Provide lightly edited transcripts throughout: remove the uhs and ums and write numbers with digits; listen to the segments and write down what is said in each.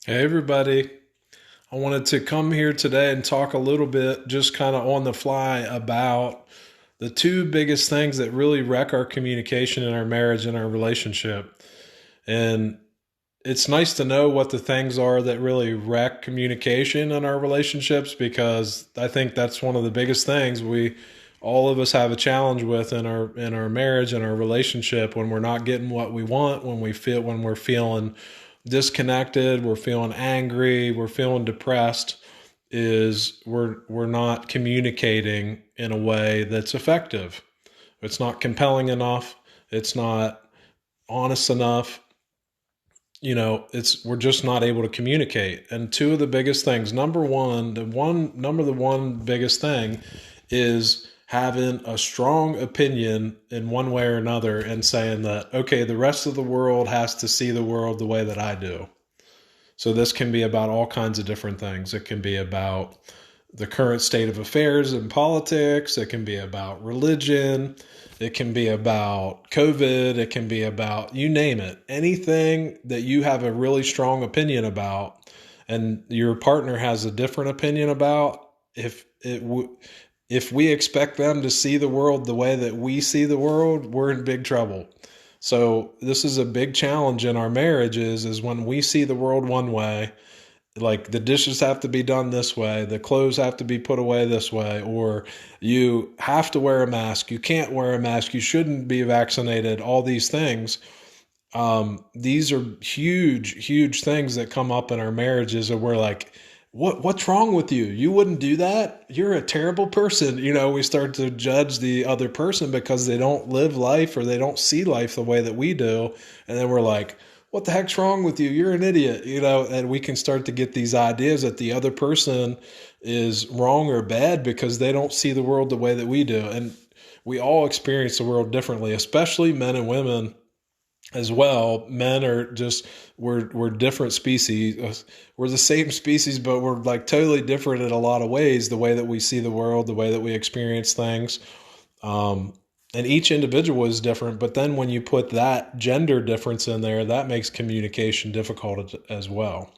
Hey, everybody. I wanted to come here today and talk a little bit, just kind of on the fly, about the two biggest things that really wreck our communication in our marriage and our relationship. And it's nice to know what the things are that really wreck communication in our relationships, because I think that's one of the biggest things we all of us have a challenge with in our marriage and our relationship, when we're not getting what we want, when we're feeling disconnected, we're feeling angry, we're feeling depressed, is we're not communicating in a way that's effective. It's not compelling enough, it's not honest enough. It's we're just not able to communicate. And two of the biggest things, the one biggest thing is having a strong opinion in one way or another, and saying that, okay, the rest of the world has to see the world the way that I do. So this can be about all kinds of different things. It can be about the current state of affairs in politics. It can be about religion. It can be about COVID. It can be about, you name it, anything that you have a really strong opinion about and your partner has a different opinion about. If we expect them to see the world the way that we see the world, we're in big trouble. So this is a big challenge in our marriages, is when we see the world one way, like the dishes have to be done this way, the clothes have to be put away this way, or you have to wear a mask, you can't wear a mask, you shouldn't be vaccinated, all these things. These are huge, huge things that come up in our marriages, and we're like, what's wrong with you? You wouldn't do that. You're a terrible person. We start to judge the other person because they don't live life, or they don't see life the way that we do. And then we're like, what the heck's wrong with you? You're an idiot. And we can start to get these ideas that the other person is wrong or bad because they don't see the world the way that we do. And we all experience the world differently, especially men and women as well. Men are just, we're different species. We're the same species, but we're like totally different in a lot of ways. The way that we see the world, the way that we experience things, um, and each individual is different. But then when you put that gender difference in there, that makes communication difficult as well.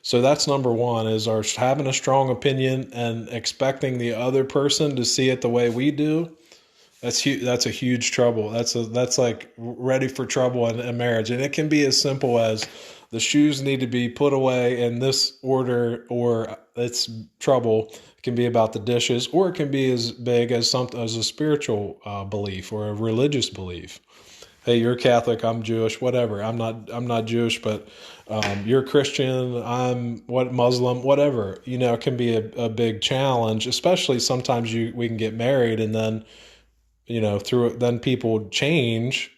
So that's number one, is our having a strong opinion and expecting the other person to see it the way we do. That's a huge trouble. That's like ready for trouble in a marriage, and it can be as simple as the shoes need to be put away in this order, or it's trouble. It can be about the dishes, or it can be as big as something as a spiritual belief or a religious belief. Hey, you're Catholic, I'm Jewish, whatever. I'm not Jewish, but you're Christian, I'm what Muslim, whatever. It can be a big challenge, especially sometimes we can get married, and then through it, then people change.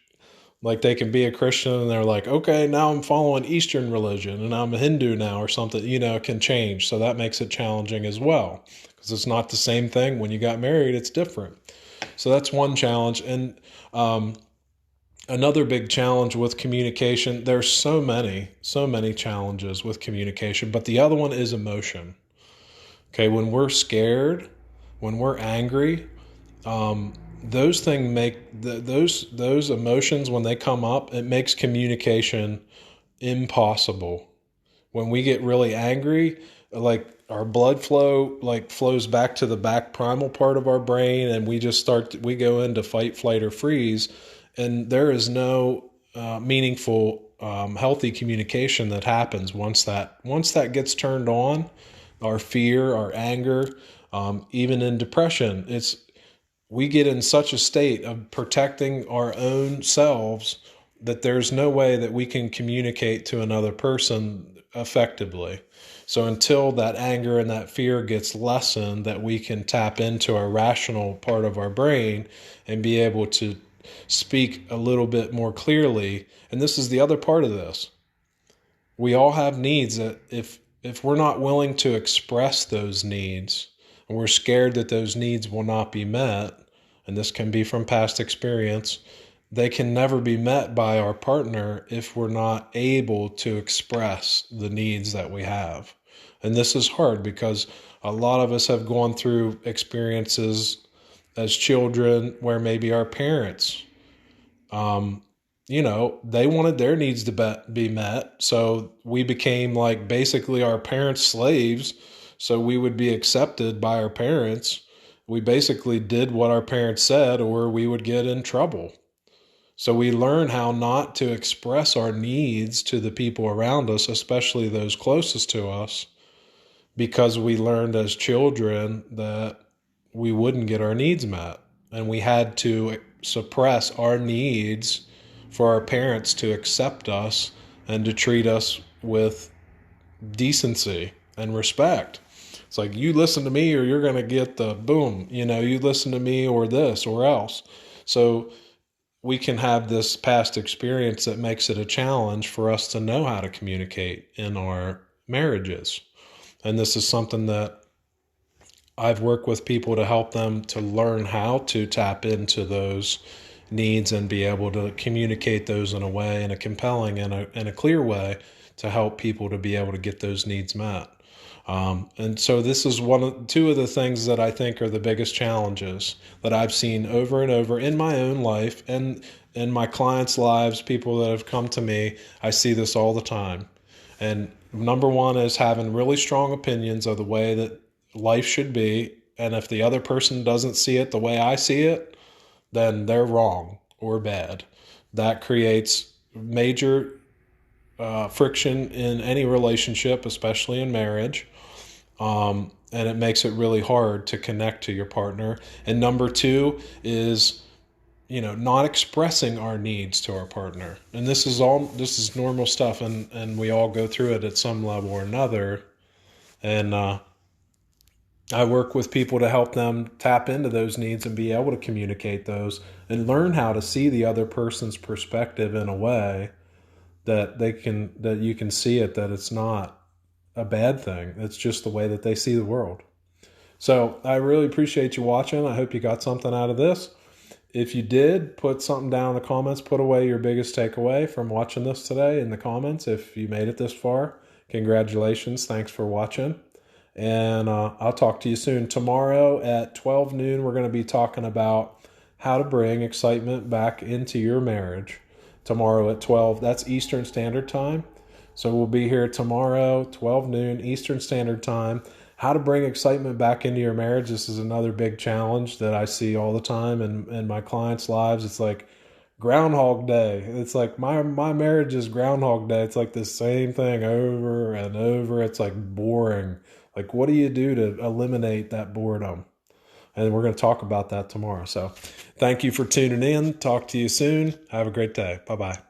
Like they can be a Christian and they're like, okay, now I'm following Eastern religion and I'm a Hindu now or something. It can change. So that makes it challenging as well, because it's not the same thing. When you got married, it's different. So that's one challenge. And um, another big challenge with communication, there's so many challenges with communication, but the other one is emotion. Okay, when we're scared, when we're angry, those things those emotions, when they come up, it makes communication impossible. When we get really angry, like our blood flow like flows back to the back primal part of our brain, and we go into fight, flight, or freeze, and there is no meaningful, healthy communication that happens once that gets turned on. Our fear, our anger, even in depression, we get in such a state of protecting our own selves that there's no way that we can communicate to another person effectively. So until that anger and that fear gets lessened, that we can tap into our rational part of our brain and be able to speak a little bit more clearly. And this is the other part of this. We all have needs that if we're not willing to express those needs, and we're scared that those needs will not be met, and this can be from past experience, they can never be met by our partner if we're not able to express the needs that we have. And this is hard because a lot of us have gone through experiences as children where maybe our parents they wanted their needs to be met. So we became like basically our parents' slaves. So we would be accepted by our parents. We basically did what our parents said, or we would get in trouble. So we learn how not to express our needs to the people around us, especially those closest to us, because we learned as children that we wouldn't get our needs met. And we had to suppress our needs for our parents to accept us and to treat us with decency and respect. It's like, you listen to me or you're going to get the boom, you listen to me or this or else. So we can have this past experience that makes it a challenge for us to know how to communicate in our marriages. And this is something that I've worked with people to help them to learn how to tap into those needs and be able to communicate those in a way, in a compelling and in a clear way, to help people to be able to get those needs met. And so this is two of the things that I think are the biggest challenges that I've seen over and over in my own life and in my clients' lives, people that have come to me. I see this all the time. And number one is having really strong opinions of the way that life should be. And if the other person doesn't see it the way I see it, then they're wrong or bad. That creates major friction in any relationship, especially in marriage. And it makes it really hard to connect to your partner. And number two is, not expressing our needs to our partner. And this is normal stuff, and we all go through it at some level or another. And I work with people to help them tap into those needs and be able to communicate those and learn how to see the other person's perspective in a way that you can see it, that it's not a bad thing. It's just the way that they see the world. So I really appreciate you watching. I hope you got something out of this. If you did, put something down in the comments. Put away your biggest takeaway from watching this today in the comments. If you made it this far, congratulations. Thanks for watching. And I'll talk to you soon. Tomorrow at 12 noon, we're going to be talking about how to bring excitement back into your marriage. Tomorrow at 12, that's Eastern Standard Time. So we'll be here tomorrow, 12 noon, Eastern Standard Time. How to bring excitement back into your marriage. This is another big challenge that I see all the time in my clients' lives. It's like Groundhog Day. It's like my marriage is Groundhog Day. It's like the same thing over and over. It's like boring. Like, what do you do to eliminate that boredom? And we're going to talk about that tomorrow. So thank you for tuning in. Talk to you soon. Have a great day. Bye-bye.